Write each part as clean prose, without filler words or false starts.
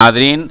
नाज़रीन,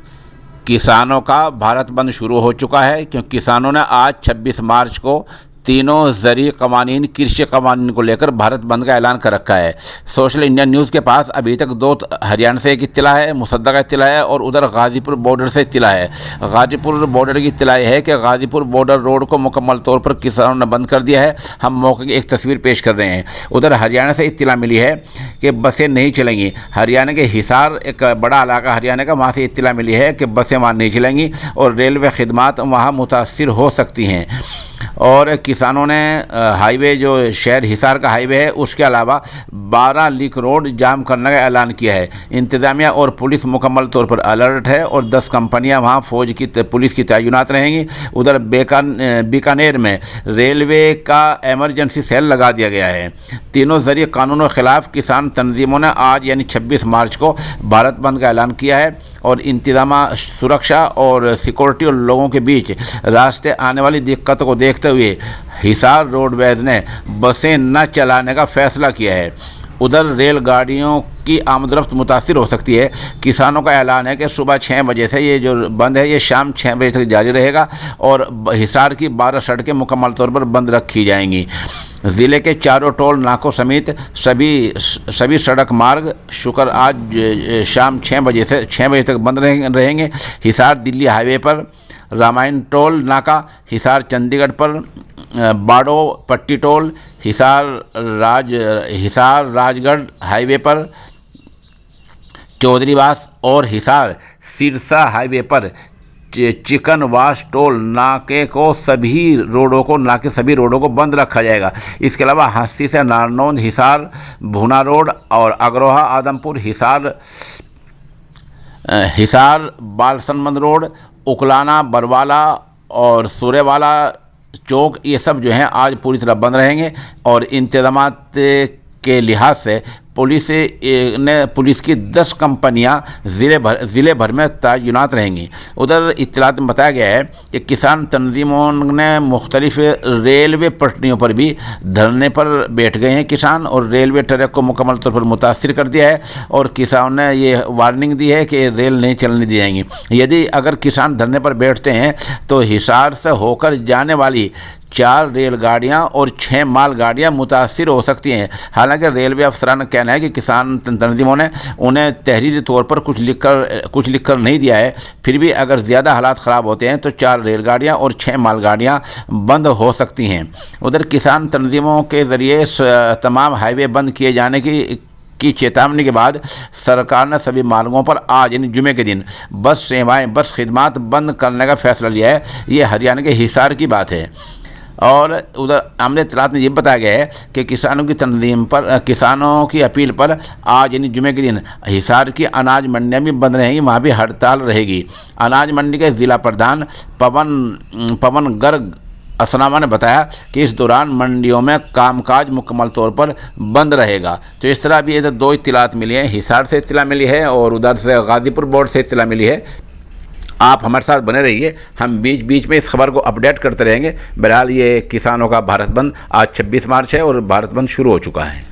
किसानों का भारत बंद शुरू हो चुका है क्योंकि किसानों ने आज 26 मार्च को तीनों ज़रूरी कवानीन कृषि कवानीन को लेकर भारत बंद का ऐलान कर रखा है। सोशल इंडिया न्यूज़ के पास अभी तक दो हरियाणा से एक इत्तला है, मुसद्दा का इत्तला है और उधर गाज़ीपुर बॉर्डर से इत्तला है। गाज़ीपुर बॉर्डर की इत्तला है कि गाज़ीपुर बॉर्डर रोड को मुकम्मल तौर पर किसानों ने बंद कर दिया है। हम मौके की एक तस्वीर पेश कर रहे हैं। उधर हरियाणा से इत्तला मिली है कि बसें नहीं चलेंगी। हरियाणा के हिसार, एक बड़ा इलाका हरियाणा का, वहाँ से इत्तला मिली है कि बसें वहाँ नहीं चलेंगी और रेलवे खिदमात वहाँ मुतासिर हो सकती हैं। और किसानों ने हाईवे, जो शहर हिसार का हाईवे है, उसके अलावा 12 लिंक रोड जाम करने का ऐलान किया है। इंतज़ामिया और पुलिस मुकम्मल तौर पर अलर्ट है और 10 कंपनियां वहां फौज की पुलिस की तैनात रहेंगी। उधर बीकानेर में रेलवे का एमरजेंसी सेल लगा दिया गया है। तीनों ज़रिए कानूनों के खिलाफ किसान तंजीमों ने आज यानी 26 मार्च को भारत बंद का ऐलान किया है और इंतजाम, सुरक्षा और सिक्योरिटी और लोगों के बीच रास्ते आने वाली दिक्कतों को देखते हुए हिसार रोडवेज ने बसें न चलाने का फैसला किया है। उधर रेलगाड़ियों की आमदरफ्त मुतासिर हो सकती है। किसानों का ऐलान है कि सुबह 6 बजे से ये जो बंद है ये शाम 6 बजे तक जारी रहेगा और हिसार की 12 सड़कें मुकम्मल तौर पर बंद रखी जाएंगी। ज़िले के चारों टोल नाकों समेत सभी सड़क मार्ग शुक्र आज शाम 6 बजे तक बंद रहेंगे। हिसार दिल्ली हाईवे पर रामायण टोल नाका, हिसार चंडीगढ़ पर बाड़ो पट्टी टोल, हिसार राजगढ़ हाईवे पर चौधरीवास और हिसार सिरसा हाईवे पर चिकनवास टोल नाके सभी रोडों को बंद रखा जाएगा। इसके अलावा हस्ती से नारनौंद, हिसार भूना रोड और अग्रोहा आदमपुर, हिसार बालसनमंद रोड, उकलाना, बरवाला और सूर्यवाला चौक, ये सब जो हैं आज पूरी तरह बंद रहेंगे। और इंतजामात के लिहाज से पुलिस की 10 कंपनियां ज़िले भर में तैनात रहेंगी। उधर इत्तलात में बताया गया है कि किसान तंजीमों ने मुख्तलिफ रेलवे पटरियों पर भी धरने पर बैठ गए हैं किसान, और रेलवे ट्रैक को मुकम्मल तौर पर मुतासिर कर दिया है और किसानों ने ये वार्निंग दी है कि रेल नहीं चलने दी जाएंगी। यदि अगर किसान धरने पर बैठते हैं तो हिसार से होकर जाने वाली 4 रेलगाड़ियां और 6 मालगाड़ियां मुतासिर हो सकती हैं। हालांकि रेलवे अफसरान का कहना है कि किसान तंजीमों ने उन्हें तहरीरी तौर पर कुछ लिखकर नहीं दिया है। फिर भी अगर ज़्यादा हालात ख़राब होते हैं तो 4 रेलगाड़ियां और 6 मालगाड़ियां बंद हो सकती हैं। उधर किसान तंजीमों के ज़रिए तमाम हाईवे बंद किए जाने की चेतावनी के बाद सरकार ने सभी मार्गों पर आज यानी जुमे के दिन बस सेवाएं, बस खिदमात बंद करने का फैसला लिया है। ये हरियाणा के हिसार की बात है। और उधर आमने इत्तलात में ये बताया गया है कि किसानों की अपील पर आज यानी जुमे के दिन हिसार की अनाज मंडियां भी बंद रहेंगी, वहाँ भी हड़ताल रहेगी। अनाज मंडी के ज़िला प्रधान पवन गर्ग असनामा ने बताया कि इस दौरान मंडियों में कामकाज मुकम्मल तौर पर बंद रहेगा। तो इस तरह भी इधर 2 इत्तलात मिली हैं, हिसार से इत्तला मिली है और उधर से गाज़ीपुर बोर्ड से इत्तला मिली है। आप हमारे साथ बने रहिए, हम बीच बीच में इस खबर को अपडेट करते रहेंगे। बहरहाल ये किसानों का भारत बंद आज 26 मार्च है और भारत बंद शुरू हो चुका है।